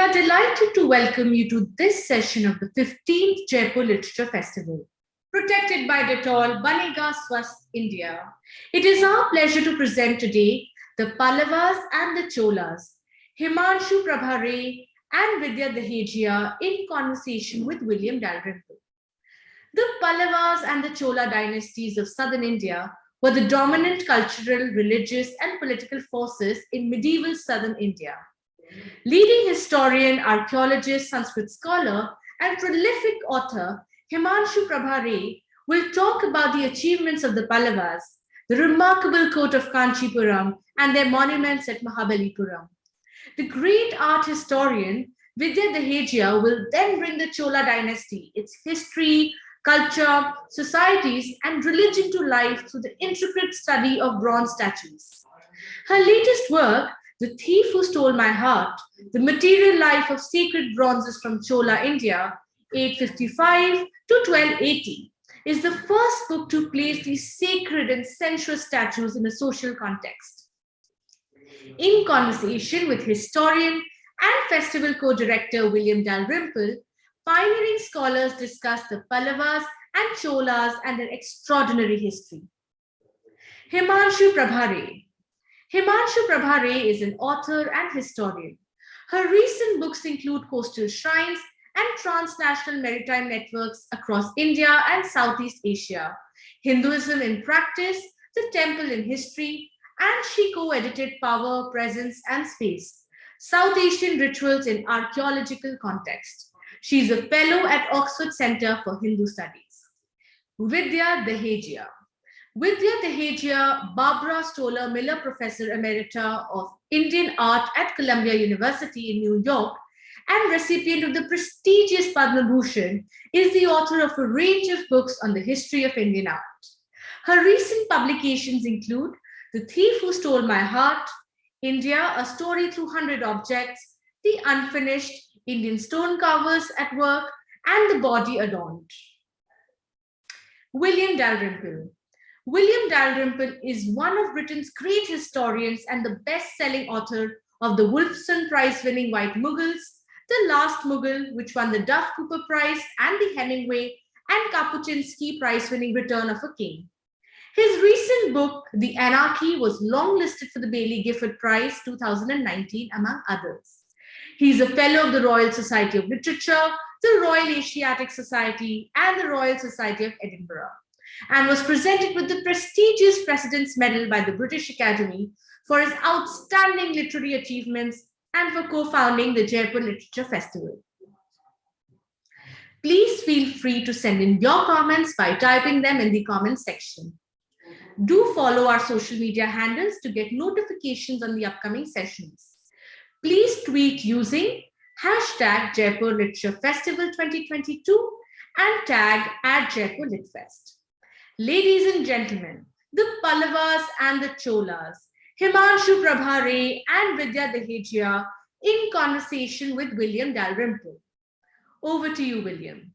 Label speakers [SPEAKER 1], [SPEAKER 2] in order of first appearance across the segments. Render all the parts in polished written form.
[SPEAKER 1] are delighted to welcome you to this session of the 15th Jaipur Literature Festival. Protected by Dettol, Banega Swasth India. It is our pleasure to present today the Pallavas and the Cholas, Himanshu Prabha Ray and Vidya Dehejia in conversation with William Dalrymple. The Pallavas and the Chola dynasties of southern India were the dominant cultural, religious, and political forces in medieval southern India. Leading historian, archaeologist, Sanskrit scholar, and prolific author Himanshu Prabha Ray will talk about the achievements of the Pallavas, the remarkable court of Kanchipuram, and their monuments at Mahabalipuram. The great art historian Vidya Dehejia will then bring the Chola dynasty, its history, culture, societies, and religion to life through the intricate study of bronze statues. Her latest work, The Thief Who Stole My Heart, The Material Life of Sacred Bronzes from Chola India, 855 to 1280, is the first book to place these sacred and sensuous statues in a social context. In conversation with historian and festival co-director William Dalrymple, pioneering scholars discuss the Pallavas and Cholas and their extraordinary history. Himanshu Prabha Ray. Himanshu Prabha Ray is an author and historian. Her recent books include Coastal Shrines and Transnational Maritime Networks across India and Southeast Asia, Hinduism in Practice, The Temple in History, and she co-edited Power, Presence, and Space, South Asian Rituals in Archaeological Context. She is a fellow at Oxford Center for Hindu Studies. Vidya Dehejia. Vidya Dehejia, Barbara Stoller Miller Professor Emerita of Indian Art at Columbia University in New York and recipient of the prestigious Padma Bhushan, is the author of a range of books on the history of Indian art. Her recent publications include The Thief Who Stole My Heart, India, A Story Through 100 Objects, The Unfinished, Indian Stone Carvers at Work, and The Body Adorned. William Dalrymple. William Dalrymple is one of Britain's great historians and the best-selling author of the Wolfson Prize-winning White Mughals, The Last Mughal, which won the Duff Cooper Prize, and the Hemingway and Kapuscinski Prize-winning Return of a King. His recent book, The Anarchy, was longlisted for the Baillie Gifford Prize 2019, among others. He is a fellow of the Royal Society of Literature, the Royal Asiatic Society, and the Royal Society of Edinburgh, and was presented with the prestigious President's Medal by the British Academy for his outstanding literary achievements and for co-founding the Jaipur Literature Festival. Please feel free to send in your comments by typing them in the comments section. Do follow our social media handles to get notifications on the upcoming sessions. Please tweet using hashtag Jaipur Literature Festival 2022 and tag @JaipurLitFest. Ladies and gentlemen, the Pallavas and the Cholas, Himanshu Prabha Ray and Vidya Dehejia in conversation with William Dalrymple. Over to you, William.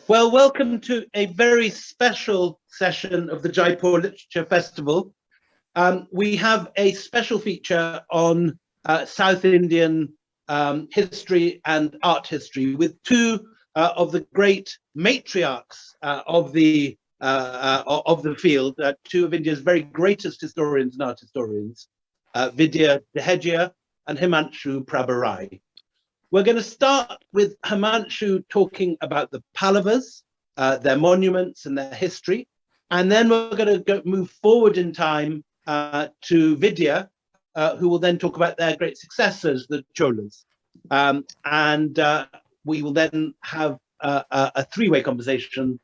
[SPEAKER 2] Well, welcome to a very special session of the Jaipur Literature Festival. We have a special feature on South Indian history and art history with two of the great matriarchs of the field, two of India's very greatest historians and art historians, Vidya Dehejia and Himanshu Prabha Ray. We're going to start with Himanshu talking about the Pallavas, their monuments and their history, and then we're going to move forward in time to Vidya, who will then talk about their great successors, the Cholas. And we will then have a three-way conversation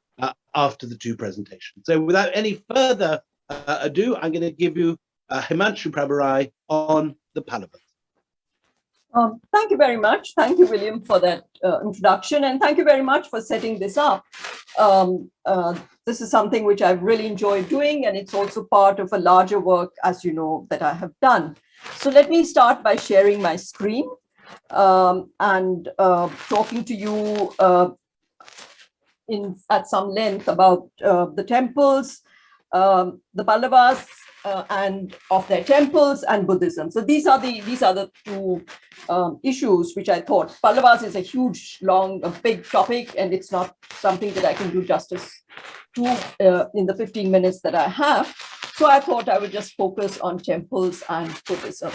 [SPEAKER 2] after the two presentations. So without any further ado, I'm going to give you Himanshu Prabha Ray on the Pallavas.
[SPEAKER 3] Thank you very much. Thank you, William, for that introduction, and thank you very much for setting this up. This is something which I've really enjoyed doing, and it's also part of a larger work, as you know, that I have done. So let me start by sharing my screen and talking to you at some length about the temples. The Pallavas and of their temples and Buddhism. So these are the two issues which I thought. Pallavas is a huge, long, a big topic, and it's not something that I can do justice to in the 15 minutes that I have. So I thought I would just focus on temples and Buddhism.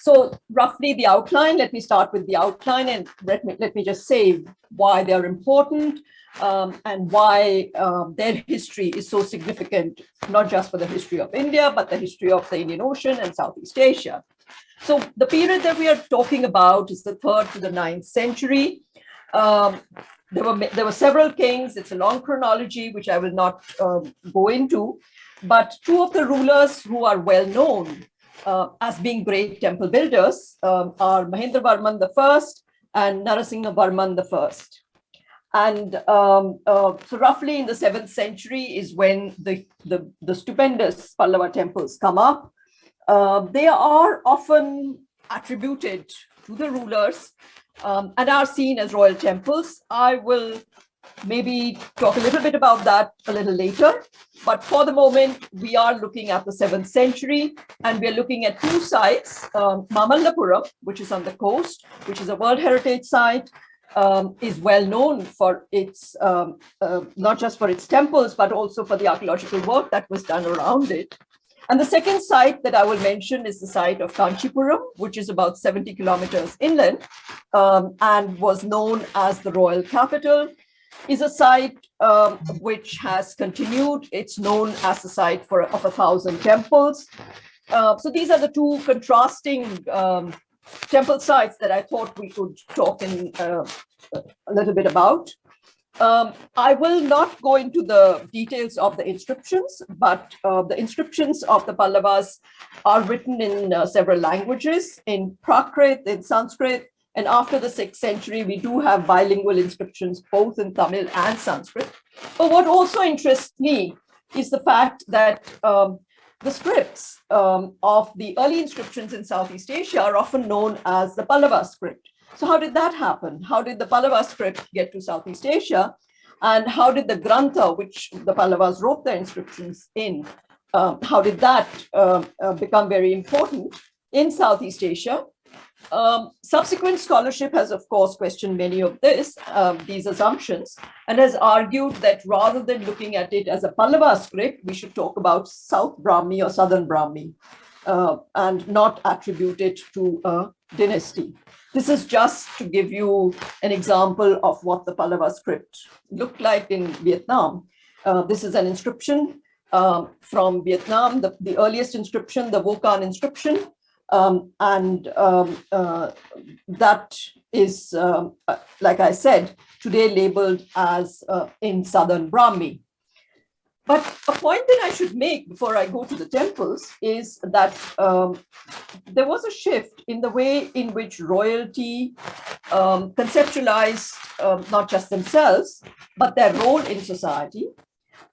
[SPEAKER 3] So roughly the outline, let me start with the outline, and let me just say why they're important and why their history is so significant, not just for the history of India, but the history of the Indian Ocean and Southeast Asia. So the period that we are talking about is the 3rd to the 9th century. There were several kings. It's a long chronology, which I will not go into, but two of the rulers who are well known as being great temple builders are Mahendravarman I and Narasimhavarman I. And so roughly in the 7th century is when the stupendous Pallava temples come up. They are often attributed to the rulers and are seen as royal temples. I will maybe talk a little bit about that a little later. But for the moment, we are looking at the 7th century, and we are looking at two sites. Mahabalipuram, which is on the coast, which is a World Heritage Site, is well known for its, not just for its temples, but also for the archaeological work that was done around it. And the second site that I will mention is the site of Kanchipuram, which is about 70 kilometers inland and was known as the royal capital. Is a site which has continued. It's known as the site of 1,000 temples. So these are the two contrasting temple sites that I thought we could talk in a little bit about. I will not go into the details of the inscriptions, but the inscriptions of the Pallavas are written in several languages, in Prakrit, in Sanskrit, and after the 6th century, we do have bilingual inscriptions, both in Tamil and Sanskrit. But what also interests me is the fact that the scripts of the early inscriptions in Southeast Asia are often known as the Pallava Script. So how did that happen? How did the Pallava Script get to Southeast Asia? And how did the Grantha, which the Pallavas wrote their inscriptions in, how did that become very important in Southeast Asia? Subsequent scholarship has, of course, questioned many of these assumptions, and has argued that rather than looking at it as a Pallava script, we should talk about South Brahmi or Southern Brahmi and not attribute it to a dynasty. This is just to give you an example of what the Pallava script looked like in Vietnam. This is an inscription from Vietnam, the earliest inscription, the Vocan inscription. That is, like I said, today labeled as in Southern Brahmi. But a point that I should make before I go to the temples is that there was a shift in the way in which royalty conceptualized not just themselves, but their role in society.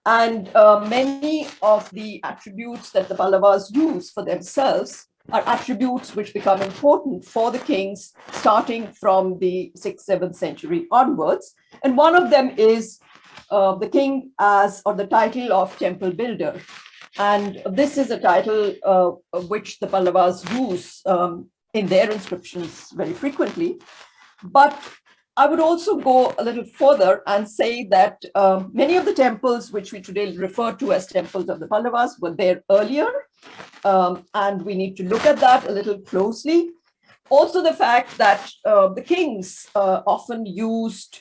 [SPEAKER 3] And many of the attributes that the Pallavas use for themselves are attributes which become important for the kings starting from the 6th, 7th century onwards. And one of them is the king or the title of temple builder. And this is a title which the Pallavas use in their inscriptions very frequently. But I would also go a little further and say that many of the temples which we today refer to as temples of the Pallavas were there earlier. And we need to look at that a little closely. Also, the fact that the kings often used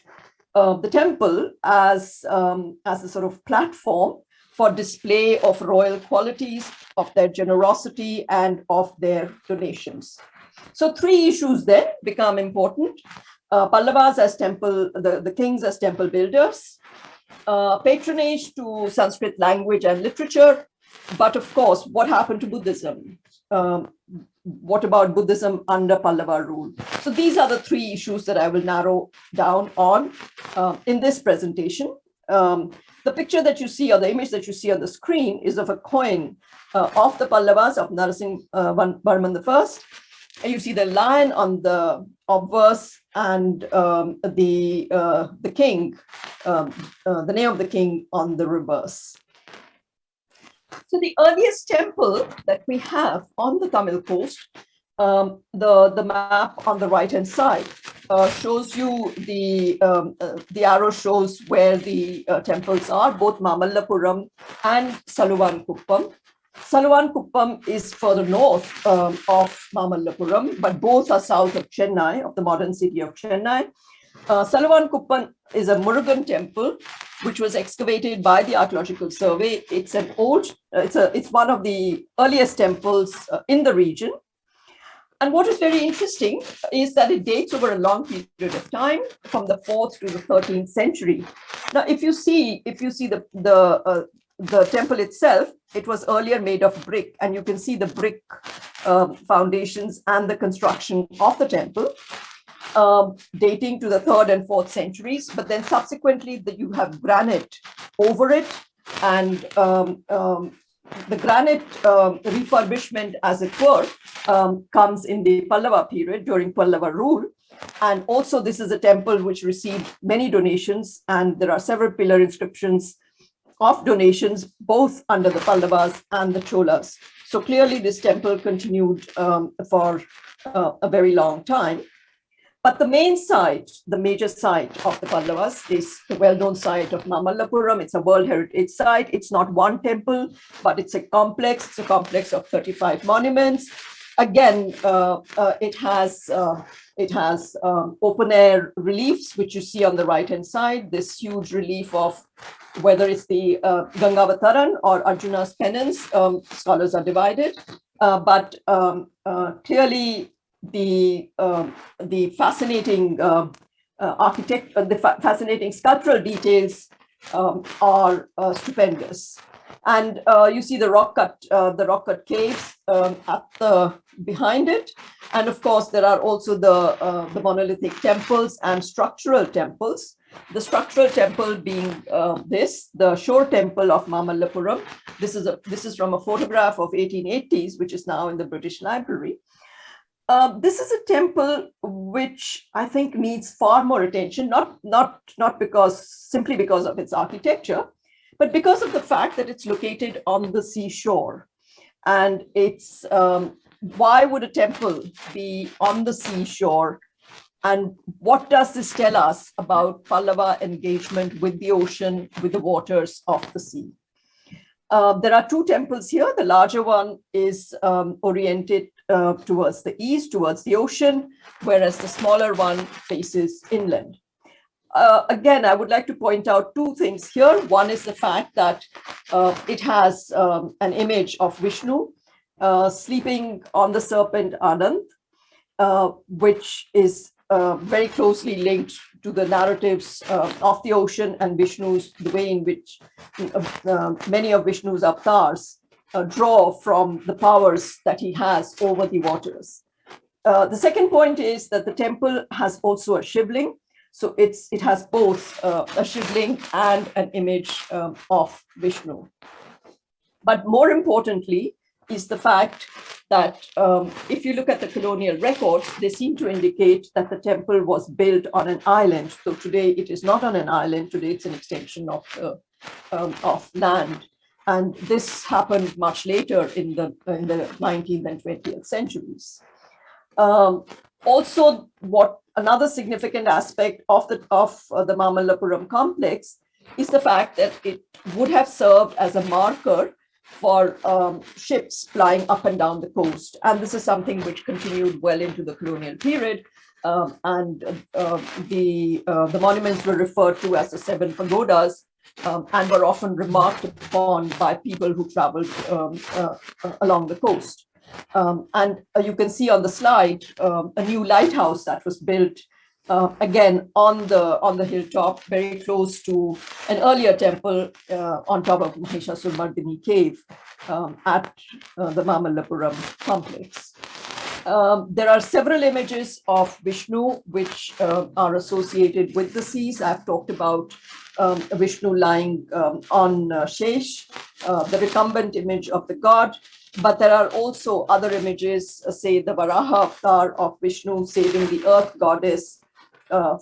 [SPEAKER 3] the temple as a sort of platform for display of royal qualities, of their generosity, and of their donations. So 3 issues then become important. Pallavas as temple, the kings as temple builders, patronage to Sanskrit language and literature, but of course, what happened to Buddhism? What about Buddhism under Pallava rule? So these are the 3 issues that I will narrow down on in this presentation. The picture that you see, or the image that you see on the screen, is of a coin of the Pallavas of Narasimhavarman I. And you see the lion on the obverse and the king, the name of the king on the reverse. So the earliest temple that we have on the Tamil coast, the map on the right-hand side shows you the arrow shows where the temples are, both Mahabalipuram and Saluvankuppam. Saluvankuppam is further north of Mahabalipuram, but both are south of Chennai, of the modern city of Chennai. Saluvankuppam is a Murugan temple, which was excavated by the Archaeological Survey. It's it's one of the earliest temples in the region. And what is very interesting is that it dates over a long period of time, from the 4th to the 13th century. Now, if you see the temple itself, it was earlier made of brick, and you can see the brick foundations and the construction of the temple, dating to the 3rd and 4th centuries. But then subsequently, you have granite over it, and the granite refurbishment, as it were, comes in the Pallava period during Pallava rule. And also, this is a temple which received many donations, and there are several pillar inscriptions of donations, both under the Pallavas and the Cholas. So clearly, this temple continued for a very long time. But the main site, the major site of the Pallavas, is the well-known site of Mahabalipuram. It's a World Heritage Site. It's not one temple, but it's a complex. It's a complex of 35 monuments. Again, it has open-air reliefs, which you see on the right-hand side. This huge relief of whether it's the Gangavataran or Arjuna's penance, scholars are divided. But clearly, the fascinating fascinating sculptural details are stupendous. And you see the rock cut caves behind it. And of course, there are also the monolithic temples and structural temples. The structural temple being the shore temple of Mahabalipuram. This is from a photograph of 1880s, which is now in the British Library. This is a temple which I think needs far more attention, not simply because of its architecture, but because of the fact that it's located on the seashore. And it's why would a temple be on the seashore? And what does this tell us about Pallava engagement with the ocean, with the waters of the sea? There are two temples here. The larger one is oriented towards the east, towards the ocean, whereas the smaller one faces inland. Again, I would like to point out two things here. One is the fact that it has an image of Vishnu sleeping on the serpent Anand, which is very closely linked to the narratives of the ocean and Vishnu's, the way in which many of Vishnu's avatars draw from the powers that he has over the waters. The second point is that the temple has also a shivling. So it has both a shivling and an image of Vishnu. But more importantly is the fact that if you look at the colonial records, they seem to indicate that the temple was built on an island. So today it is not on an island. Today it's an extension of land. And this happened much later in the 19th and 20th centuries. Also, another significant aspect of the Mahabalipuram complex is the fact that it would have served as a marker for ships plying up and down the coast. And this is something which continued well into the colonial period. And the monuments were referred to as the Seven Pagodas and were often remarked upon by people who traveled along the coast. And you can see on the slide a new lighthouse that was built again on the hilltop, very close to an earlier temple on top of Mahishasur-Mardini cave at the Mahabalipuram complex. There are several images of Vishnu which are associated with the seas. I've talked about Vishnu lying on Shesh, the recumbent image of the god. But there are also other images, say the Varaha avatar of Vishnu saving the earth goddess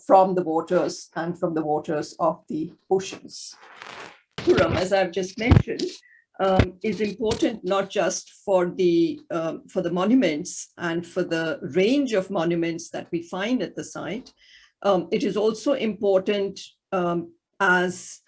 [SPEAKER 3] from the waters and from the waters of the oceans. As I've just mentioned, is important not just for the monuments and for the range of monuments that we find at the site. It is also important as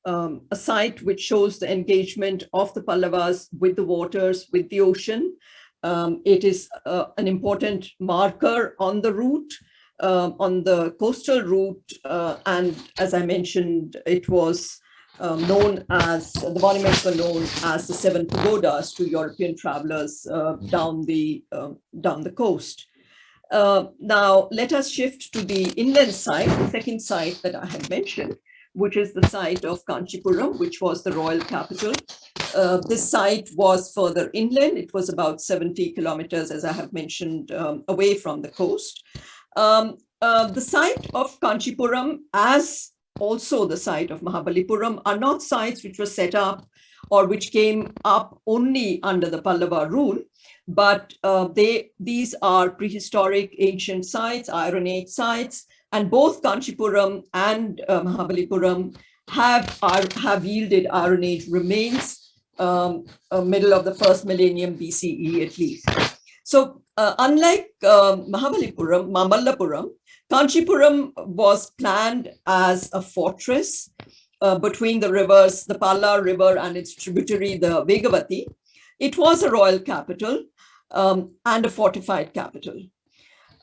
[SPEAKER 3] a site which shows the engagement of the Pallavas with the waters, with the ocean. It is an important marker on the route, on the coastal route, and as I mentioned, it was known as, the monuments were known as the Seven Pagodas to European travelers down the coast. Now, let us shift to the inland site, the second site that I had mentioned, which is the site of Kanchipuram, which was the royal capital. This site was further inland. It was about 70 kilometers, as I have mentioned, away from the coast. The site of Kanchipuram, as also the site of Mahabalipuram, are not sites which were set up or which came up only under the Pallava rule, but these are prehistoric ancient sites, Iron Age sites, and both Kanchipuram and Mahabalipuram have yielded Iron Age remains, middle of the first millennium BCE at least. So unlike Mahabalipuram, Kanchipuram was planned as a fortress between the rivers, the Palla River and its tributary, the Vegavati. It was a royal capital and a fortified capital.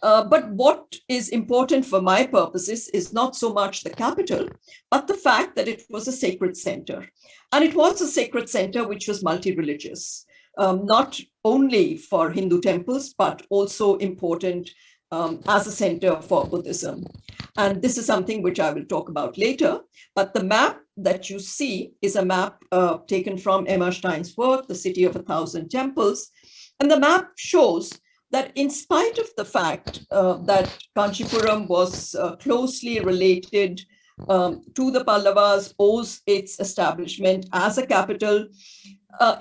[SPEAKER 3] But what is important for my purposes is not so much the capital, but the fact that it was a sacred center. And it was a sacred center which was multi-religious, not only for Hindu temples, but also important as a center for Buddhism. And this is something which I will talk about later. But the map that you see is a map taken from Emma Stein's work, The City of 1,000 Temples. And the map shows that in spite of the fact that Kanchipuram was closely related to the Pallavas, owes its establishment as a capital,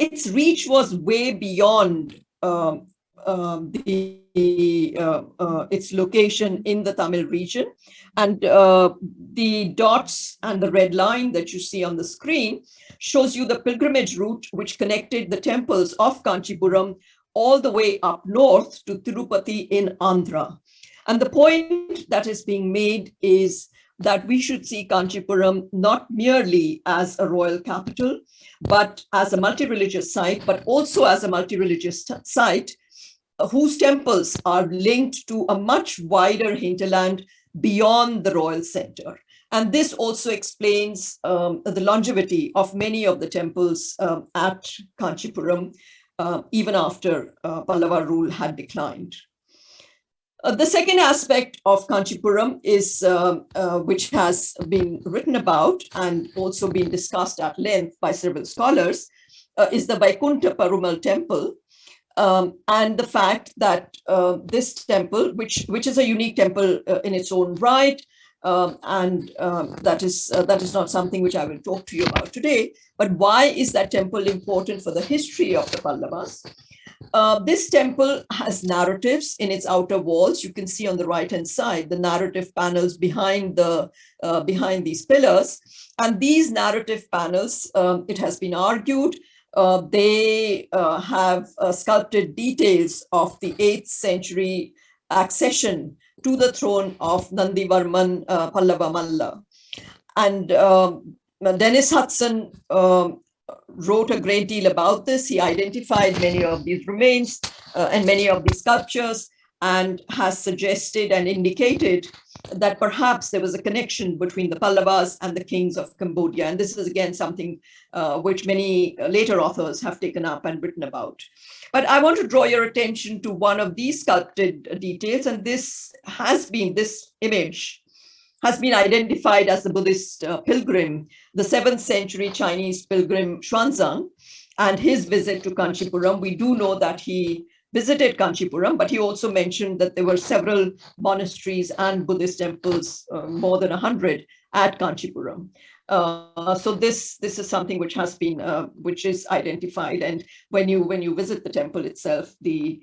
[SPEAKER 3] its reach was way beyond its location in the Tamil region. And the dots and the red line that you see on the screen shows you the pilgrimage route which connected the temples of Kanchipuram all the way up north to Tirupati in Andhra. And the point that is being made is that we should see Kanchipuram not merely as a royal capital, but as a multi-religious site, but also as a multi-religious site whose temples are linked to a much wider hinterland beyond the royal center. And this also explains the longevity of many of the temples at Kanchipuram, even after Pallava rule had declined. The second aspect of Kanchipuram is, which has been written about and also been discussed at length by several scholars, is the Baikonta Parumal temple. And the fact that this temple, which is a unique temple in its own right, and that is not something which I will talk to you about today, but why is that temple important for the history of the Pallavas? This temple has narratives in its outer walls. You can see on the right-hand side the narrative panels behind these pillars. And these narrative panels, it has been argued, they have sculpted details of the 8th century accession to the throne of Nandivarman Pallava Malla. And Dennis Hudson wrote a great deal about this. He identified many of these remains and many of these sculptures and has suggested and indicated that perhaps there was a connection between the Pallavas and the kings of Cambodia. And this is again something which many later authors have taken up and written about. But I want to draw your attention to one of these sculpted details. And this image has been identified as the Buddhist pilgrim, the 7th century Chinese pilgrim Xuanzang, and his visit to Kanchipuram. We do know that he visited Kanchipuram, but he also mentioned that there were several monasteries and Buddhist temples, more than 100 at Kanchipuram. So this is something which has been, which is identified. And when you visit the temple itself, the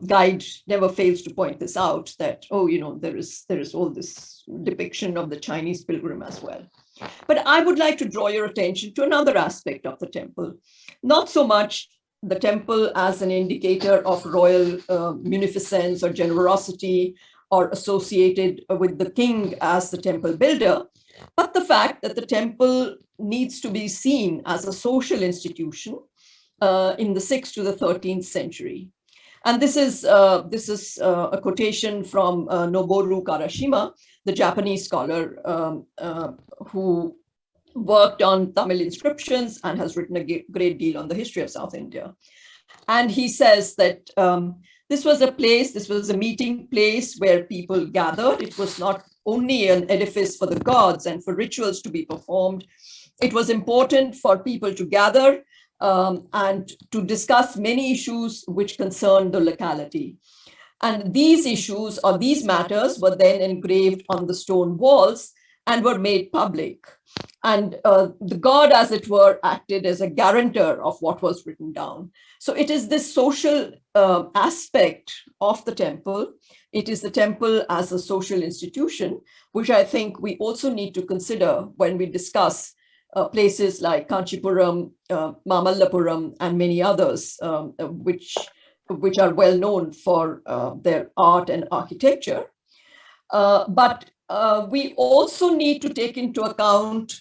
[SPEAKER 3] guide never fails to point this out, that, oh, there is all this depiction of the Chinese pilgrim as well. But I would like to draw your attention to another aspect of the temple, not so much the temple as an indicator of royal munificence or generosity, or associated with the king as the temple builder, but the fact that the temple needs to be seen as a social institution in the 6th to the 13th century. And this is a quotation from Noboru Karashima, the Japanese scholar who worked on Tamil inscriptions and has written a great deal on the history of South India. And he says that this was a meeting place where people gathered. It was not only an edifice for the gods and for rituals to be performed. It was important for people to gather and to discuss many issues which concern the locality. And these issues or these matters were then engraved on the stone walls and were made public. And the god, as it were, acted as a guarantor of what was written down. So it is this social aspect of the temple. It is the temple as a social institution, which I think we also need to consider when we discuss places like Kanchipuram, Mahabalipuram, and many others, which are well known for their art and architecture. But we also need to take into account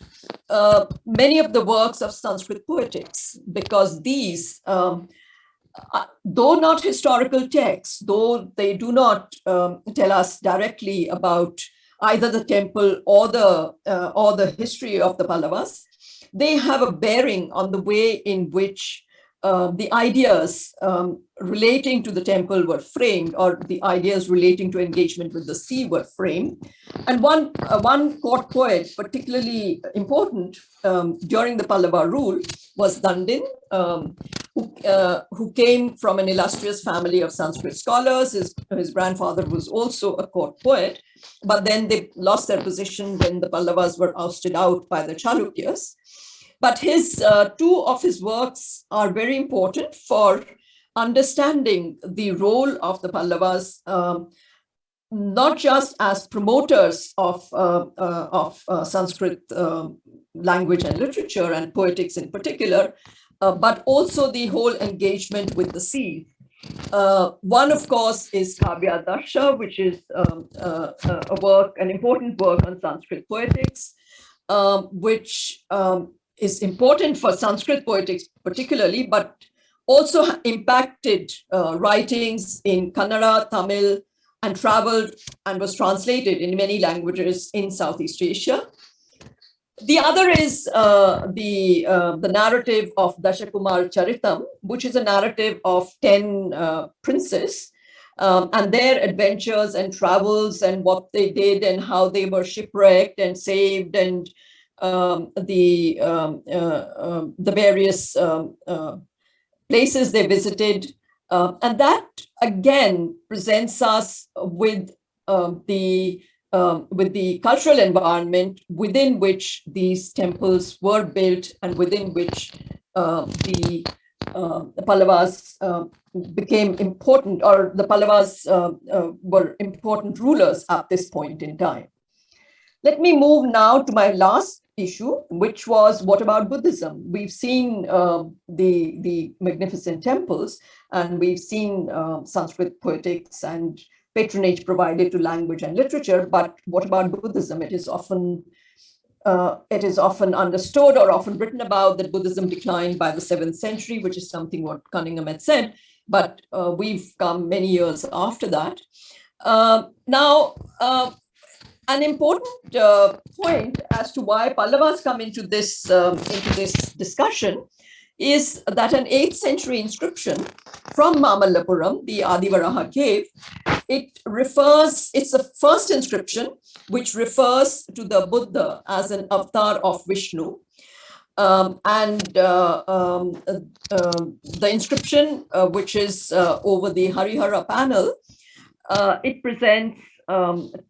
[SPEAKER 3] many of the works of Sanskrit poetics, because these, though not historical texts, though they do not tell us directly about either the temple or the history of the Pallavas, they have a bearing on the way in which the ideas relating to the temple were framed, or the ideas relating to engagement with the sea were framed. And one court poet particularly important during the Pallava rule was Dandin, who came from an illustrious family of Sanskrit scholars. His grandfather was also a court poet, but then they lost their position when the Pallavas were ousted out by the Chalukyas. But two of his works are very important for understanding the role of the Pallavas, not just as promoters of Sanskrit language and literature and poetics in particular, but also the whole engagement with the sea. One, of course, is Kavya Darsha, which is an important work on Sanskrit poetics, which is important for Sanskrit poetics particularly, but also impacted writings in Kannada, Tamil, and traveled and was translated in many languages in Southeast Asia. The other is the narrative of Dashakumar Charitam, which is a narrative of 10 princes and their adventures and travels and what they did and how they were shipwrecked and saved, and the various places they visited. And that again presents us with the cultural environment within which these temples were built and within which the Pallavas became important, or the Pallavas were important rulers at this point in time. Let me move now to my last issue, which was, what about Buddhism? We've seen the magnificent temples, and we've seen Sanskrit poetics and patronage provided to language and literature, but what about Buddhism? It is often understood or often written about that Buddhism declined by the 7th century, which is something what Cunningham had said, but we've come many years after that. Now, an important point as to why Pallavas come into this discussion is that an 8th century inscription from Mahabalipuram, the Adivaraha cave, it's the first inscription which refers to the Buddha as an avatar of Vishnu. The inscription, which is over the Harihara panel, it presents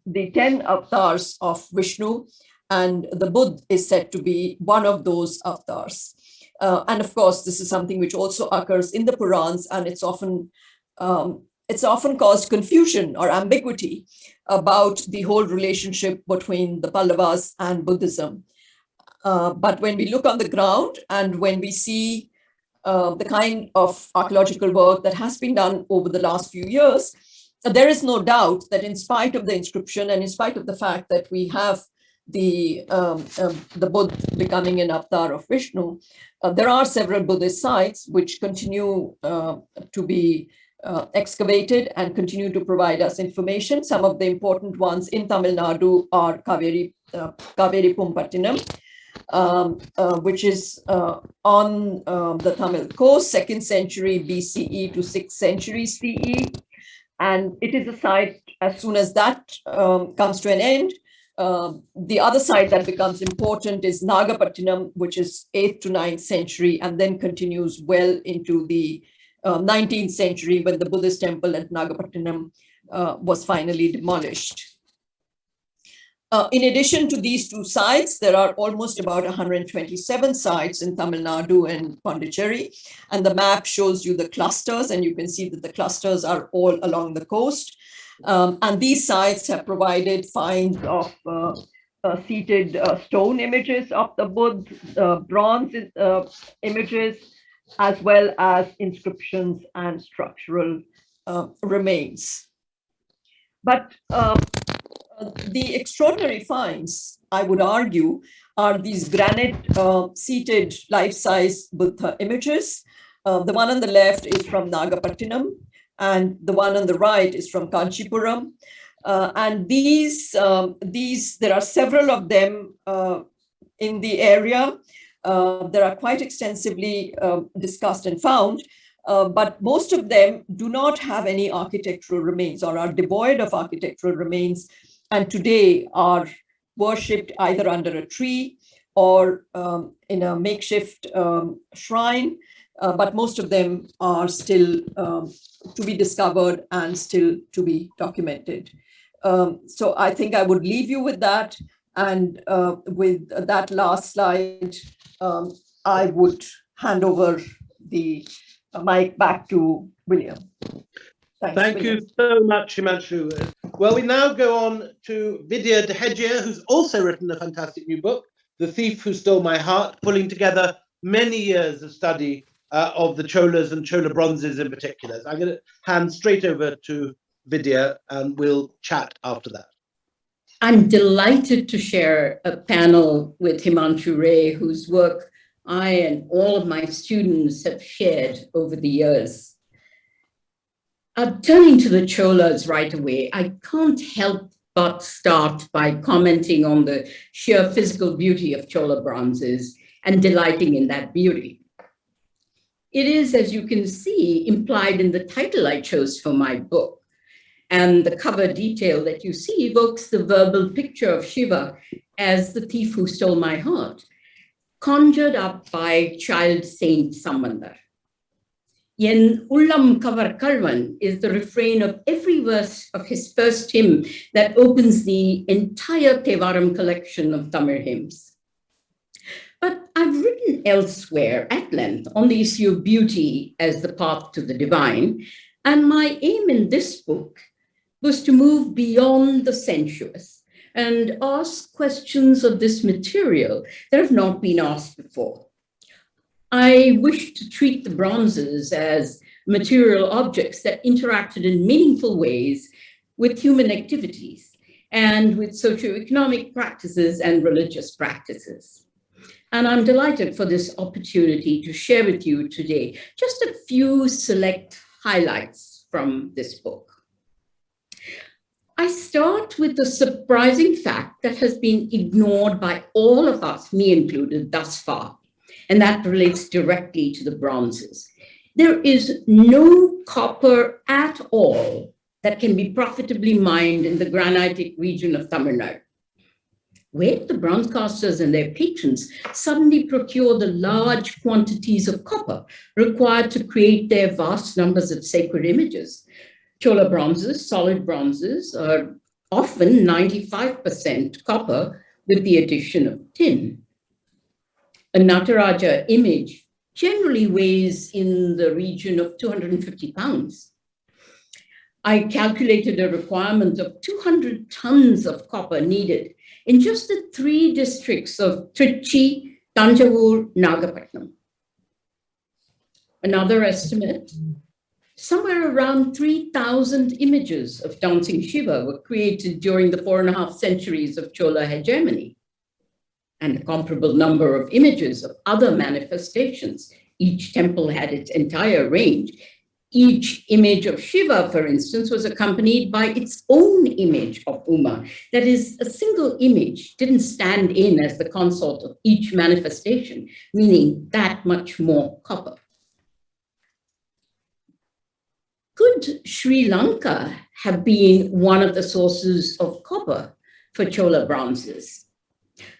[SPEAKER 3] the 10 avatars of Vishnu, and the Buddha is said to be one of those avatars. And of course, this is something which also occurs in the Purans, and it's often it's often caused confusion or ambiguity about the whole relationship between the Pallavas and Buddhism. But when we look on the ground and when we see the kind of archaeological work that has been done over the last few years, there is no doubt that in spite of the inscription and in spite of the fact that we have the Buddha becoming an avatar of Vishnu, there are several Buddhist sites which continue to be excavated and continue to provide us information. Some of the important ones in Tamil Nadu are Kaveripumpattinam, which is on the Tamil coast, 2nd century BCE to 6th century CE. And it is a site, as soon as that comes to an end, the other site that becomes important is Nagapattinam, which is 8th to 9th century, and then continues well into the 19th century when the Buddhist temple at Nagapattinam was finally demolished. In addition to these two sites, there are almost about 127 sites in Tamil Nadu and Pondicherry, and the map shows you the clusters, and you can see that the clusters are all along the coast. And these sites have provided finds of seated stone images of the Buddha, bronze images, as well as inscriptions and structural remains. But the extraordinary finds, I would argue, are these granite seated life-size Buddha images. The one on the left is from Nagapattinam, and the one on the right is from Kanchipuram. And these, there are several of them in the area. There are quite extensively discussed and found, but most of them do not have any architectural remains or are devoid of architectural remains, and today are worshipped either under a tree or in a makeshift shrine, but most of them are still to be discovered and still to be documented. So I think I would leave you with that, and with that last slide, I would hand over the mic back to William. Thanks,
[SPEAKER 2] Thank
[SPEAKER 3] William.
[SPEAKER 2] you so much, Himanshu. Well, we now go on to Vidya Dehejia, who's also written a fantastic new book, The Thief Who Stole My Heart, pulling together many years of study of the Cholas and Chola bronzes in particular. So I'm going to hand straight over to Vidya, and we'll chat after that.
[SPEAKER 4] I'm delighted to share a panel with Himanshu Ray, whose work I and all of my students have shared over the years. Turning to the Cholas right away, I can't help but start by commenting on the sheer physical beauty of Chola bronzes and delighting in that beauty. It is, as you can see, implied in the title I chose for my book. And the cover detail that you see evokes the verbal picture of Shiva as the thief who stole my heart, conjured up by child saint Samandar. Yen Ullam Kavar Kalvan is the refrain of every verse of his first hymn that opens the entire Tevaram collection of Tamil hymns. But I've written elsewhere at length on the issue of beauty as the path to the divine, and my aim in this book was to move beyond the sensuous and ask questions of this material that have not been asked before. I wish to treat the bronzes as material objects that interacted in meaningful ways with human activities and with socioeconomic practices and religious practices. And I'm delighted for this opportunity to share with you today just a few select highlights from this book. I start with the surprising fact that has been ignored by all of us, me included, thus far, and that relates directly to the bronzes. There is no copper at all that can be profitably mined in the granitic region of Tamil Nadu. Where did the bronze casters and their patrons suddenly procure the large quantities of copper required to create their vast numbers of sacred images? Chola bronzes, solid bronzes, are often 95% copper with the addition of tin. A Nataraja image generally weighs in the region of 250 pounds. I calculated a requirement of 200 tons of copper needed in just the 3 districts of Trichy, Tanjavur, Nagapattinam. Another estimate, somewhere around 3,000 images of dancing Shiva were created during the 4.5 centuries of Chola hegemony, and a comparable number of images of other manifestations. Each temple had its entire range. Each image of Shiva, for instance, was accompanied by its own image of Uma. That is, a single image didn't stand in as the consort of each manifestation, meaning that much more copper. Could Sri Lanka have been one of the sources of copper for Chola bronzes?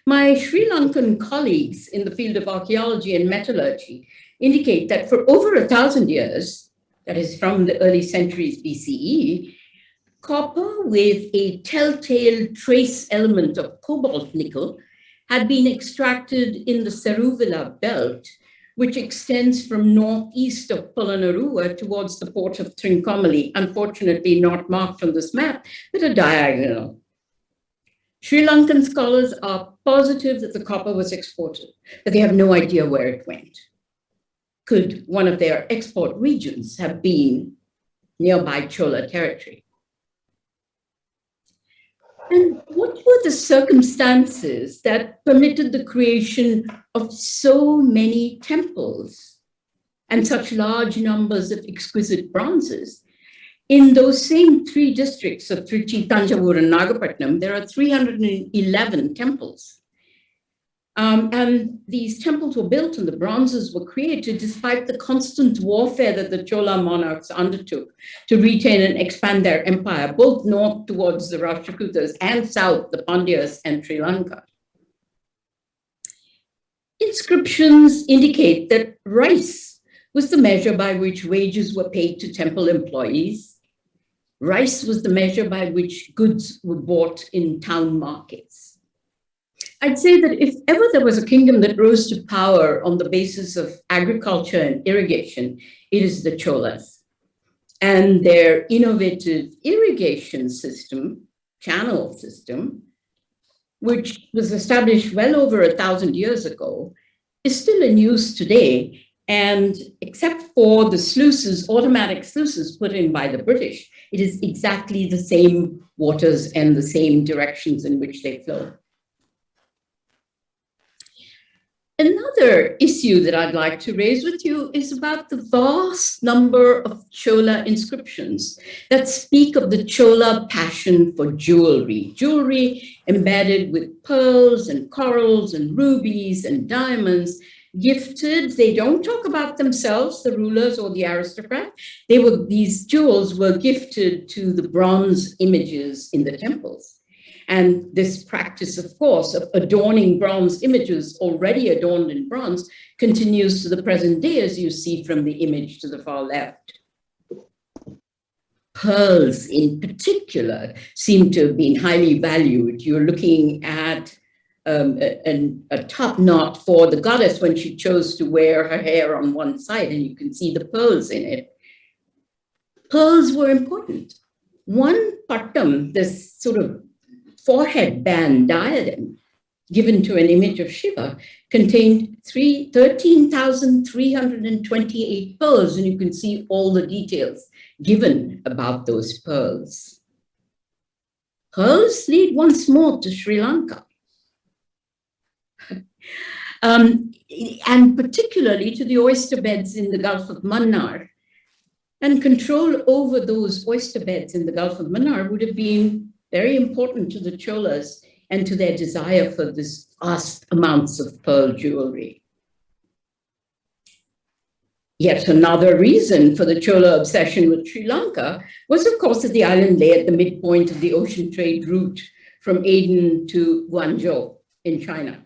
[SPEAKER 4] My Sri Lankan colleagues in the field of archaeology and metallurgy indicate that for over 1,000 years, that is from the early centuries BCE, copper with a telltale trace element of cobalt nickel had been extracted in the Seruvilla belt, which extends from northeast of Polonnaruwa towards the port of Trincomalee, unfortunately not marked on this map, but a diagonal. Sri Lankan scholars are positive that the copper was exported, but they have no idea where it went. Could one of their export regions have been nearby Chola territory? And what were the circumstances that permitted the creation of so many temples and such large numbers of exquisite bronzes? In those same 3 districts of Trichy, Tanjavur, and Nagapattinam, there are 311 temples. And these temples were built and the bronzes were created despite the constant warfare that the Chola monarchs undertook to retain and expand their empire, both north towards the Rashtrakutas and south, the Pandyas and Sri Lanka. Inscriptions indicate that rice was the measure by which wages were paid to temple employees. Rice was the measure by which goods were bought in town markets. I'd say that if ever there was a kingdom that rose to power on the basis of agriculture and irrigation, it is the Cholas. And their innovative irrigation system, channel system, which was established well over 1,000 years ago, is still in use today. And except for the sluices, automatic sluices put in by the British, it is exactly the same waters and the same directions in which they flow. Another issue that I'd like to raise with you is about the vast number of Chola inscriptions that speak of the Chola passion for jewelry, jewelry embedded with pearls and corals and rubies and diamonds, gifted. They don't talk about themselves, the rulers or the aristocrat. These jewels were gifted to the bronze images in the temples. And this practice, of course, of adorning bronze images already adorned in bronze continues to the present day, as you see from the image to the far left. Pearls in particular seem to have been highly valued. You're looking at a top knot for the goddess when she chose to wear her hair on one side, and you can see the pearls in it. Pearls were important. One pattam, this sort of forehead band diadem given to an image of Shiva, contained 13,328 pearls, and you can see all the details given about those pearls. Pearls lead once more to Sri Lanka, and particularly to the oyster beds in the Gulf of Mannar. And control over those oyster beds in the Gulf of Mannar would have been very important to the Cholas and to their desire for this vast amounts of pearl jewelry. Yet another reason for the Chola obsession with Sri Lanka was, of course, that the island lay at the midpoint of the ocean trade route from Aden to Guangzhou in China.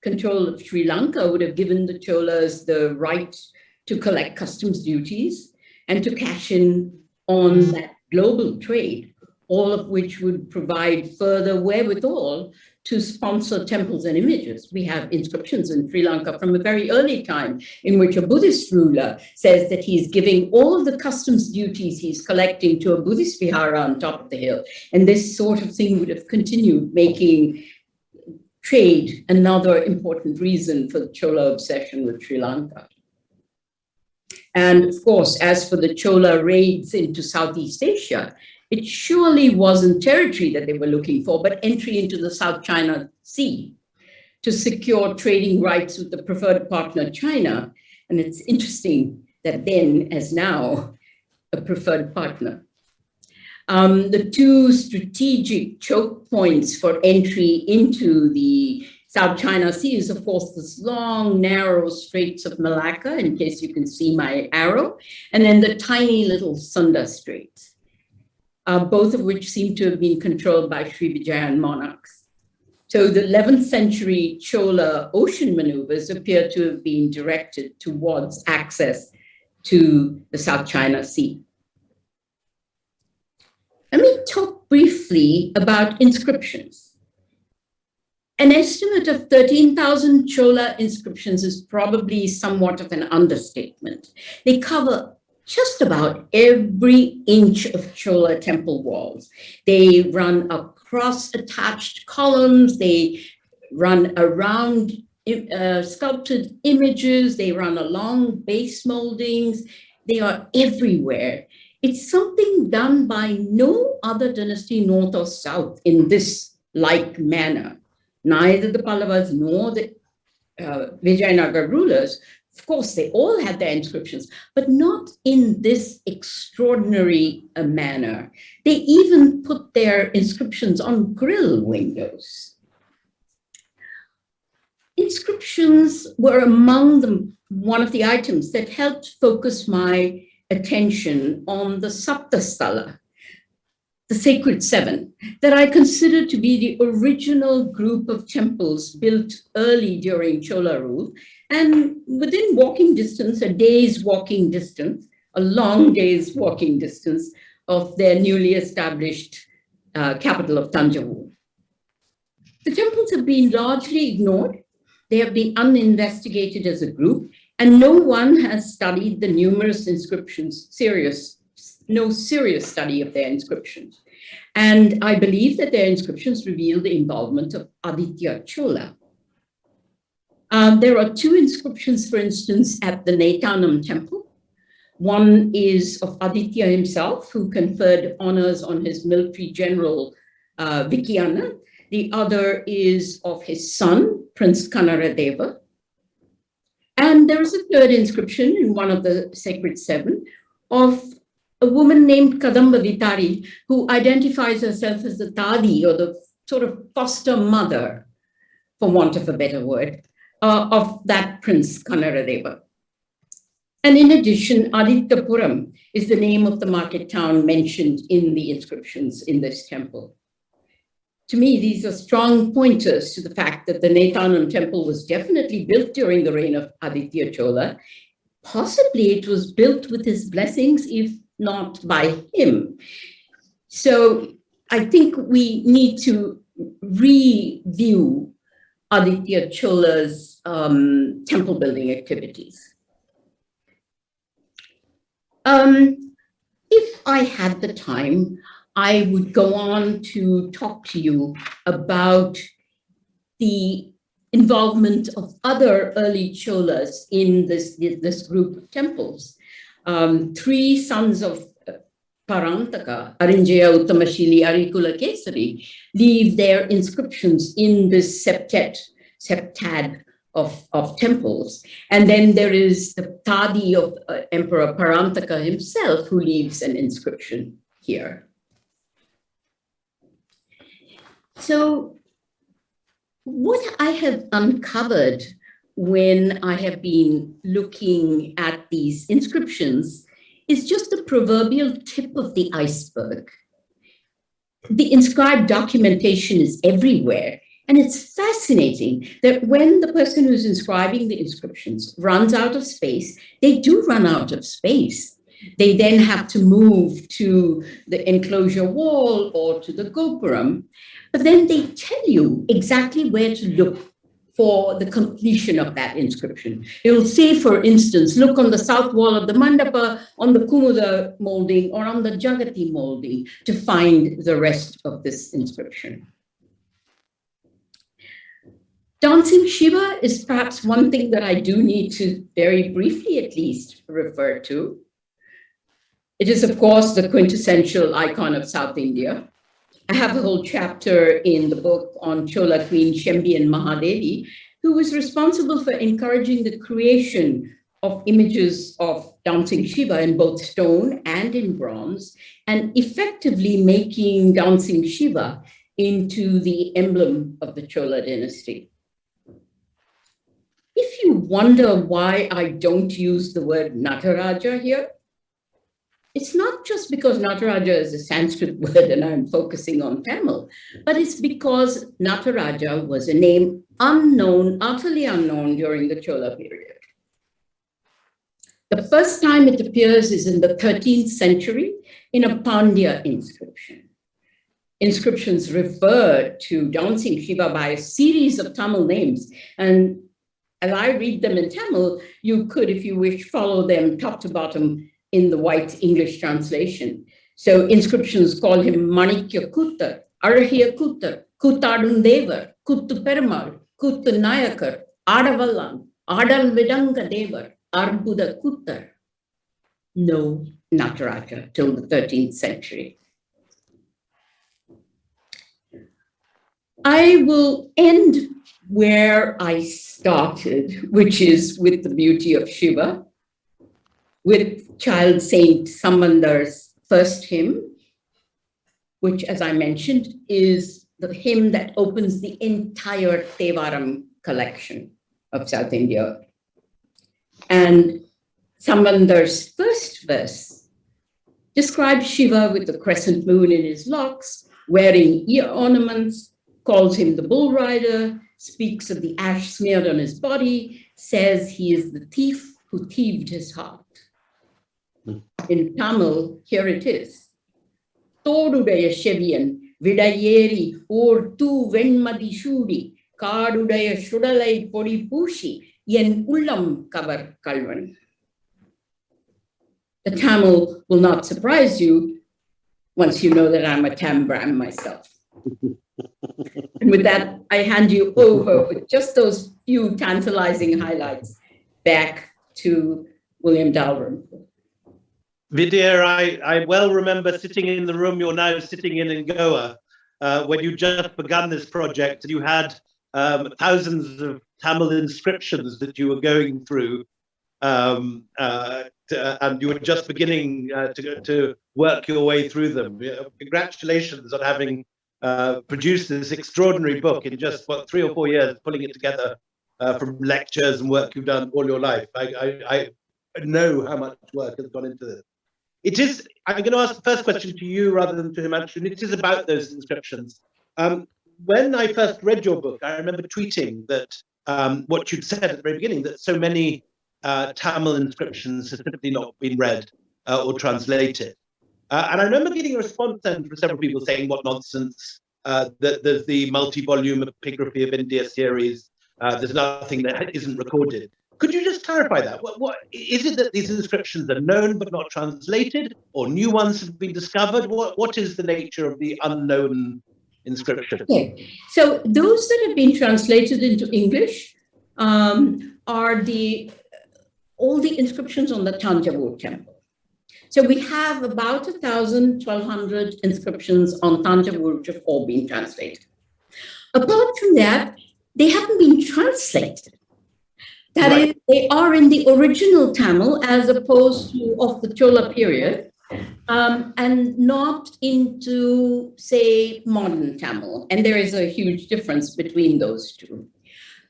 [SPEAKER 4] Control of Sri Lanka would have given the Cholas the right to collect customs duties and to cash in on that global trade, all of which would provide further wherewithal to sponsor temples and images. We have inscriptions in Sri Lanka from a very early time in which a Buddhist ruler says that he's giving all the customs duties he's collecting to a Buddhist vihara on top of the hill. And this sort of thing would have continued, making trade another important reason for the Chola obsession with Sri Lanka. And of course, as for the Chola raids into Southeast Asia, it surely wasn't territory that they were looking for, but entry into the South China Sea to secure trading rights with the preferred partner, China. And it's interesting that then, as now, a preferred partner. The two strategic choke points for entry into the South China Sea is, of course, this long, narrow Straits of Malacca, in case you can see my arrow, and then the tiny little Sunda Straits. Both of which seem to have been controlled by Srivijayan monarchs. So the 11th century Chola ocean maneuvers appear to have been directed towards access to the South China Sea. Let me talk briefly about inscriptions. An estimate of 13,000 Chola inscriptions is probably somewhat of an understatement. They cover just about every inch of Chola temple walls. They run across attached columns, they run around sculpted images, they run along base moldings, they are everywhere. It's something done by no other dynasty, north or south, in this like manner. Neither the Pallavas nor the Vijayanagar rulers. Of course, they all had their inscriptions, but not in this extraordinary manner. They even put their inscriptions on grill windows. Inscriptions were among them one of the items that helped focus my attention on the Saptasthala, the sacred seven, that I consider to be the original group of temples built early during Chola rule, and within walking distance, a day's walking distance, a long day's walking distance of their newly established capital of Tanjavur. The temples have been largely ignored. They have been uninvestigated as a group, and no one has studied the numerous inscriptions, no serious study of their inscriptions. And I believe that their inscriptions reveal the involvement of Aditya Chola. There are two inscriptions, for instance, at the Netanam temple. One is of Aditya himself, who conferred honors on his military general, Vikiana. The other is of his son, Prince Kanaradeva. And there is a third inscription in one of the sacred seven of a woman named Kadamba Vitari, who identifies herself as the Tadi, or the sort of foster mother, for want of a better word, of that Prince Kanaradeva. And in addition, Adityapuram is the name of the market town mentioned in the inscriptions in this temple. To me, these are strong pointers to the fact that the Netanam temple was definitely built during the reign of Aditya Chola. Possibly it was built with his blessings, if not by him. So I think we need to review Aditya Chola's temple building activities. If I had the time, I would go on to talk to you about the involvement of other early Cholas in this group of temples. Three sons of Parantaka, Arinjaya, Uttamashili, Arikula Kesari, leave their inscriptions in this septad of temples. And then there is the Tadi of Emperor Parantaka himself, who leaves an inscription here. So what I have uncovered when I have been looking at these inscriptions is just the proverbial tip of the iceberg. The inscribed documentation is everywhere. And it's fascinating that when the person who's inscribing the inscriptions runs out of space, they do run out of space. They then have to move to the enclosure wall or to the gopuram, but then they tell you exactly where to look for the completion of that inscription. It will say, for instance, look on the south wall of the mandapa, on the Kumuda molding, or on the Jagati molding to find the rest of this inscription. Dancing Shiva is perhaps one thing that I do need to very briefly at least refer to. It is, of course, the quintessential icon of South India. I have a whole chapter in the book on Chola Queen Shembian Mahadevi, who was responsible for encouraging the creation of images of dancing Shiva in both stone and in bronze, and effectively making dancing Shiva into the emblem of the Chola dynasty. If you wonder why I don't use the word Nataraja here, it's not just because Nataraja is a Sanskrit word and I'm focusing on Tamil, but it's because Nataraja was a name unknown, utterly unknown during the Chola period. The first time it appears is in the 13th century in a Pandya inscription. Inscriptions refer to dancing Shiva by a series of Tamil names, and as I read them in Tamil, you could, if you wish, follow them top to bottom in the white English translation. So inscriptions call him Manikya Kuttar, Arahya Kuttar, Kuttadun Devar, Kuttu Perumal, Kuttu Nayakar, Adavallan, Adal Vidanga Devar, Arbuda Kuttar. No Nataraja till the 13th century. I will end where I started, which is with the beauty of Shiva, with child saint Samandar's first hymn, which, as I mentioned, is the hymn that opens the entire Tevaram collection of South India. And Samandar's first verse describes Shiva with the crescent moon in his locks, wearing ear ornaments, calls him the bull rider, speaks of the ash smeared on his body, says he is the thief who thieved his heart. In Tamil, here it is. Todudaya Sheviyan, Vidayeri, or tu Venmadi Shudi, Kadudaya Shudalai Podi Pushi, Yen Ullam Kavar Kalvan. The Tamil will not surprise you once you know that I'm a Tambram myself. And with that, I hand you over with just those few tantalizing highlights back to William Dalrymple.
[SPEAKER 2] Vidya, I well remember sitting in the room you're now sitting in Goa when you just begun this project. You had thousands of Tamil inscriptions that you were going through, and you were just beginning to work your way through them. Congratulations on having produced this extraordinary book in just, 3 or 4 years, pulling it together from lectures and work you've done all your life. I know how much work has gone into this. It is, I'm going to ask the first question to you rather than to Himanshu, and it is about those inscriptions. When I first read your book, I remember tweeting that what you'd said at the very beginning, that so many Tamil inscriptions have simply not been read or translated. And I remember getting a response then from several people saying, what nonsense, that there's the multi-volume epigraphy of India series, there's nothing that isn't recorded. Could you just clarify that? What is it that these inscriptions are known but not translated, or new ones have been discovered? What is the nature of the unknown inscription?
[SPEAKER 4] Okay. So those that have been translated into English are all the inscriptions on the Tanjavur temple. So we have about 1,000, 1,200 inscriptions on Tanjavur which have all been translated. Apart from that, they haven't been translated. That is, they are in the original Tamil as opposed to of the Chola period, and not into, say, modern Tamil. And there is a huge difference between those two.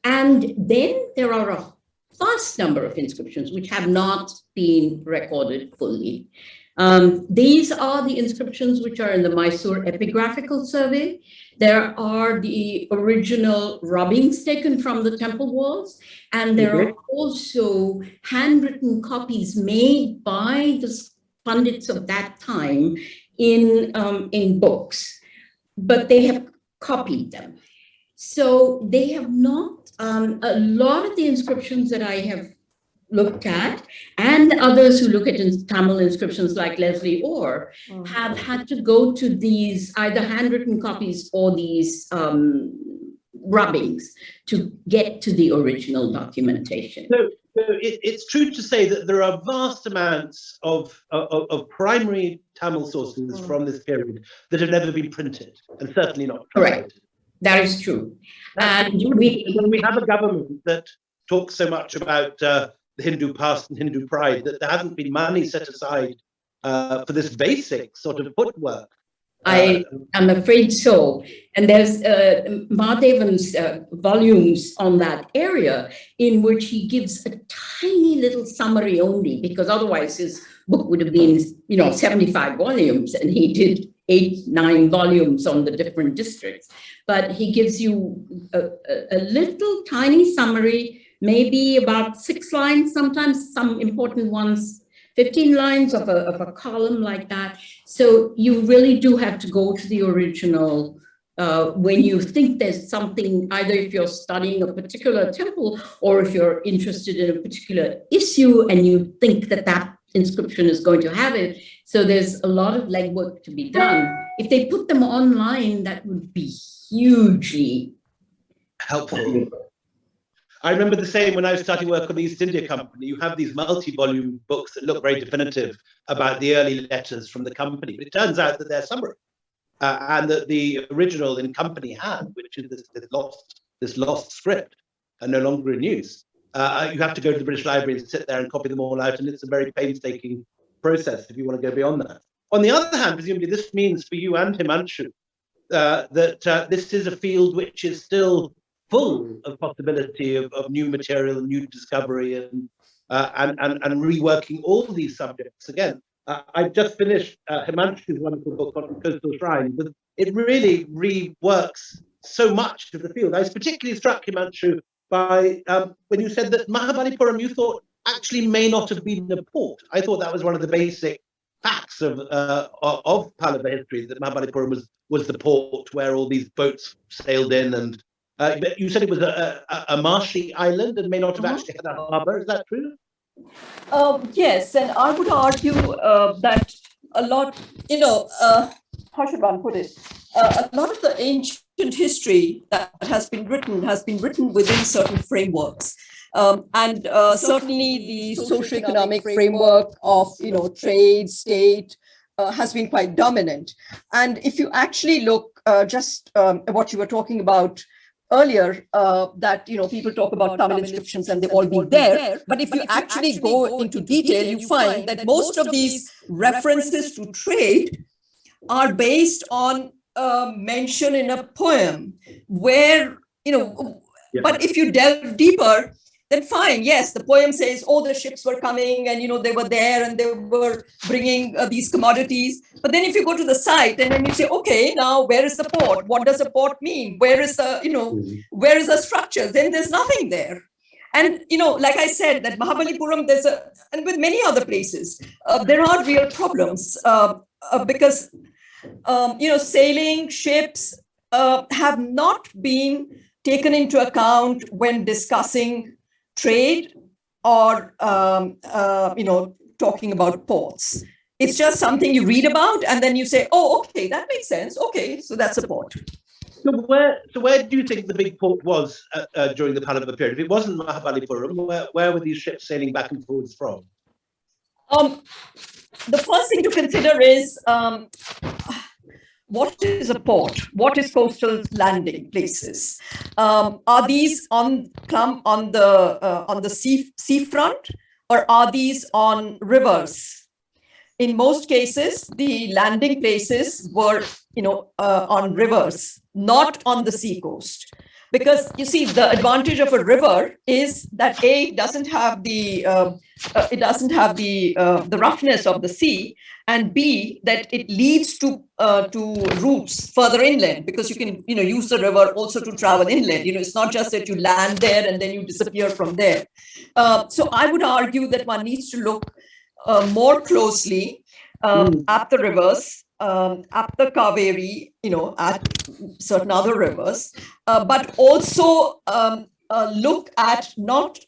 [SPEAKER 4] And then there are a vast number of inscriptions which have not been recorded fully. These are the inscriptions which are in the Mysore Epigraphical Survey. There are the original rubbings taken from the temple walls, and there are also handwritten copies made by the pundits of that time in books, but they have copied them. So they have not, a lot of the inscriptions that I have looked at, and others who look at Tamil inscriptions like Leslie Orr, have had to go to these either handwritten copies or these rubbings to get to the original documentation.
[SPEAKER 2] So it's true to say that there are vast amounts of primary Tamil sources from this period that have never been printed, and certainly not
[SPEAKER 4] Correct. That is true. And
[SPEAKER 2] when we have a government that talks so much about the Hindu past and Hindu pride, that there hasn't been money set aside for this basic sort of footwork.
[SPEAKER 4] I am afraid so. And there's Mahadevan's volumes on that area in which he gives a tiny little summary only, because otherwise his book would have been, 75 volumes, and he did 8-9 volumes on the different districts. But he gives you a little tiny summary, maybe about 6 lines, sometimes some important ones, 15 lines of a column like that. So you really do have to go to the original when you think there's something, either if you're studying a particular temple or if you're interested in a particular issue and you think that inscription is going to have it. So there's a lot of legwork to be done. If they put them online, that would be hugely
[SPEAKER 2] helpful. I remember the same when I was starting work on the East India Company. You have these multi-volume books that look very definitive about the early letters from the company, but it turns out that they're summary, and that the original in company hand, which is this lost script, and no longer in use. You have to go to the British Library and sit there and copy them all out, and it's a very painstaking process if you want to go beyond that. On the other hand, presumably this means for you and Himanshu that this is a field which is still full of possibility of new material and new discovery and reworking all these subjects. Again, I've just finished Himanshu's wonderful book on coastal shrines, but it really reworks so much of the field. I was particularly struck, Himanshu, by when you said that Mahabalipuram you thought actually may not have been a port. I thought that was one of the basic facts of Pallava history, that Mahabalipuram was the port where all these boats sailed in, and you said it was a marshy island and may not have actually had a harbour. Is that true?
[SPEAKER 3] Yes, and I would argue that a lot, how should one put it? A lot of the ancient history that has been written within certain frameworks. And certainly the socioeconomic framework of, trade, state, has been quite dominant. And if you actually look just what you were talking about earlier, that people talk about Tamil inscriptions and they all be there. But if you actually go into detail, you find that most of these references to trade are based on mention in a poem where, but if you delve deeper, then fine, yes, the poem says, oh, the ships were coming and, they were there and they were bringing these commodities. But then if you go to the site and then you say, okay, now where is the port? What does a port mean? Where is the, where is the structure? Then there's nothing there. And, like I said, that Mahabalipuram, and with many other places, there are real problems because, sailing ships have not been taken into account when discussing trade or, talking about ports. It's just something you read about and then you say, oh, okay, that makes sense. Okay, so that's a port.
[SPEAKER 2] So where do you think the big port was during the Pallava period? If it wasn't Mahabalipuram, where were these ships sailing back and forwards from?
[SPEAKER 3] The first thing to consider is what is a port? What is coastal landing places? Are these on the seafront, or are these on rivers? In most cases, the landing places were, on rivers, not on the sea coast. Because you see, the advantage of a river is that A, it doesn't have the roughness of the sea, and B, that it leads to routes further inland, because you can use the river also to travel inland. It's not just that you land there and then you disappear from there. So I would argue that one needs to look more closely at the rivers, at the Kaveri, at certain other rivers, but also look at not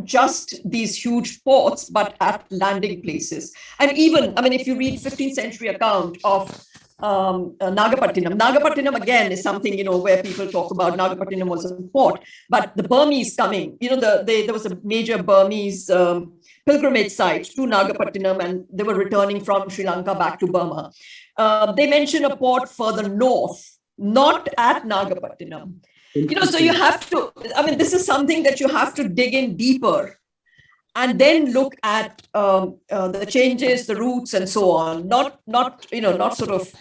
[SPEAKER 3] just these huge ports, but at landing places. And even, if you read 15th century account of Nagapattinam again is something, where people talk about Nagapattinam was a port, but the Burmese coming, there was a major Burmese pilgrimage site to Nagapattinam, and they were returning from Sri Lanka back to Burma. They mention a port further north, not at Nagapattinam. So you have to, this is something that you have to dig in deeper and then look at the changes, the routes, and so on. Not sort of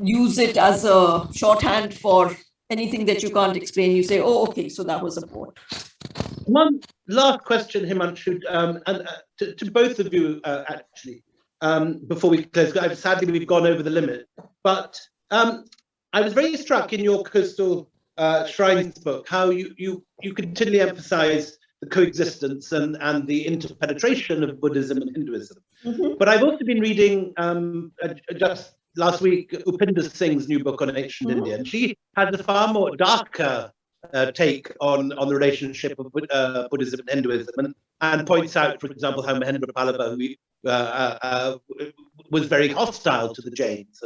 [SPEAKER 3] use it as a shorthand for anything that you can't explain. You say, oh, okay, so that was a port.
[SPEAKER 2] One last question, Himanshu, and to both of you, actually, before we close. Sadly, we've gone over the limit, but I was very struck in your Coastal Shrines book how you continually emphasize the coexistence and the interpenetration of Buddhism and Hinduism.
[SPEAKER 3] Mm-hmm.
[SPEAKER 2] But I've also been reading just last week Upinder Singh's new book on ancient India, and she has a far more darker take on the relationship of Buddhism and Hinduism, and points out, for example, how Mahendra Pallava was very hostile to the Jains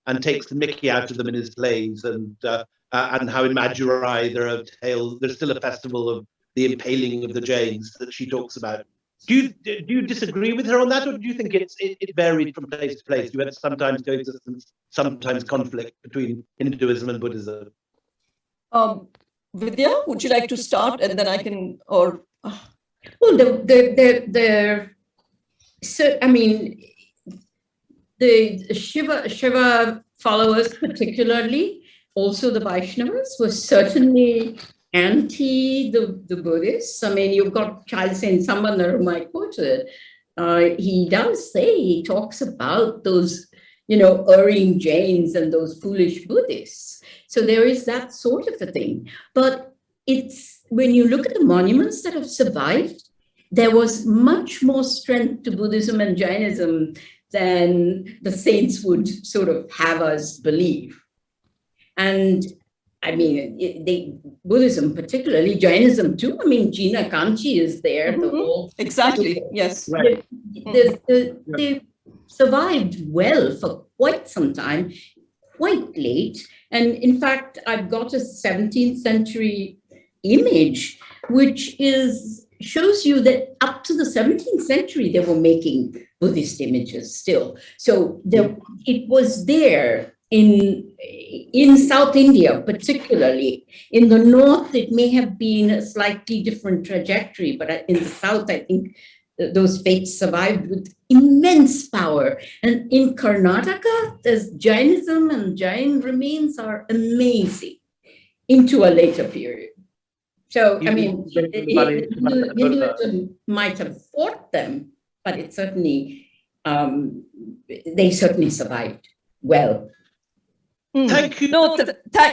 [SPEAKER 2] and takes the mickey out of them in his plays, and how in Madurai there's still a festival of the impaling of the Jains that she talks about. Do you disagree with her on that, or do you think it varied from place to place? You had sometimes coexistence, sometimes conflict between Hinduism and Buddhism?
[SPEAKER 3] Vidya, would you like to start, and then I can, or?
[SPEAKER 4] Well, the Shiva followers, particularly, also the Vaishnavas, were certainly anti the Buddhists. You've got Child Saint Sambandar, whom I quoted. He does say, he talks about those, erring Jains and those foolish Buddhists. So there is that sort of a thing. But when you look at the monuments that have survived, there was much more strength to Buddhism and Jainism than the saints would sort of have us believe. And Buddhism particularly, Jainism too. Jina Kanchi is there.
[SPEAKER 3] Mm-hmm.
[SPEAKER 4] The whole
[SPEAKER 3] exactly. Yes.
[SPEAKER 2] Right.
[SPEAKER 4] They survived well for quite some time, quite late. And in fact, I've got a 17th century image, which shows you that up to the 17th century, they were making Buddhist images still. So it was there in South India, particularly. In the north, it may have been a slightly different trajectory, but in the south, I think those faiths survived with immense power. And in Karnataka, there's Jainism, and Jain remains are amazing into a later period. So, Hinduism might have fought them, but it certainly, they certainly survived well.
[SPEAKER 2] Thank you.
[SPEAKER 3] No,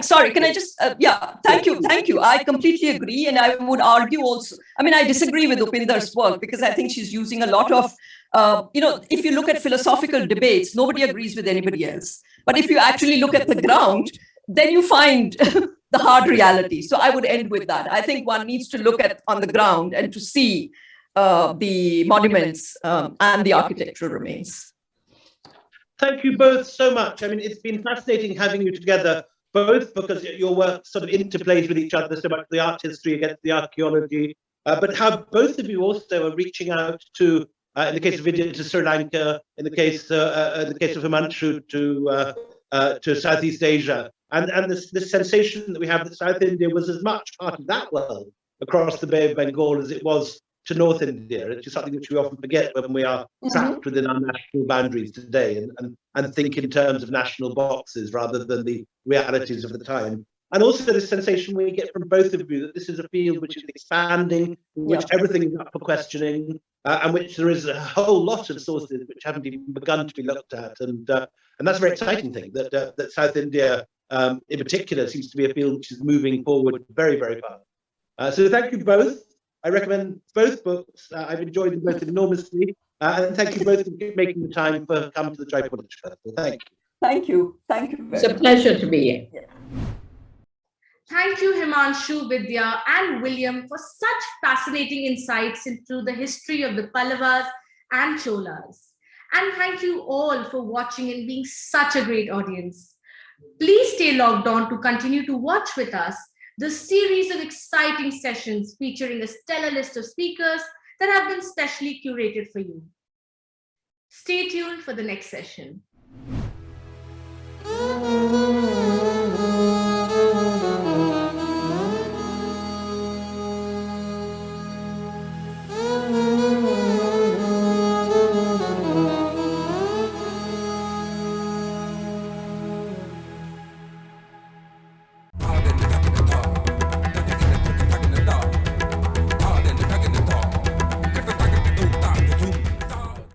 [SPEAKER 3] sorry, can I just, thank you. I completely agree. And I would argue also, I disagree with Upinder's work, because I think she's using a lot of, if you look at philosophical debates, nobody agrees with anybody else. But if you actually look at the ground, then you find the hard reality. So I would end with that. I think one needs to look at on the ground and to see the monuments and the architectural remains.
[SPEAKER 2] Thank you both so much. It's been fascinating having you together, both because your work sort of interplays with each other so much, the art history against the archaeology, but how both of you also are reaching out to, in the case of Vidya, to Sri Lanka, in the case of Himanshu to Southeast Asia, and this sensation that we have that South India was as much part of that world across the Bay of Bengal as it was to North India. It's just something which we often forget when we are trapped within our national boundaries today and think in terms of national boxes rather than the realities of the time. And also the sensation we get from both of you that this is a field which is expanding, in which everything is up for questioning, and which there is a whole lot of sources which haven't even begun to be looked at. And that's a very exciting thing, that South India in particular seems to be a field which is moving forward very, very fast. So thank you both. I recommend both books. I've enjoyed them both enormously. And thank you both for making the time for coming to the Jaipur Literature Festival. Thank you.
[SPEAKER 3] Thank you. Thank you very
[SPEAKER 4] It's a pleasure to be here.
[SPEAKER 3] much.
[SPEAKER 1] Thank you, Himanshu, Vidya, and William for such fascinating insights into the history of the Pallavas and Cholas. And thank you all for watching and being such a great audience. Please stay logged on to continue to watch with us the series of exciting sessions featuring a stellar list of speakers that have been specially curated for you. Stay tuned for the next session.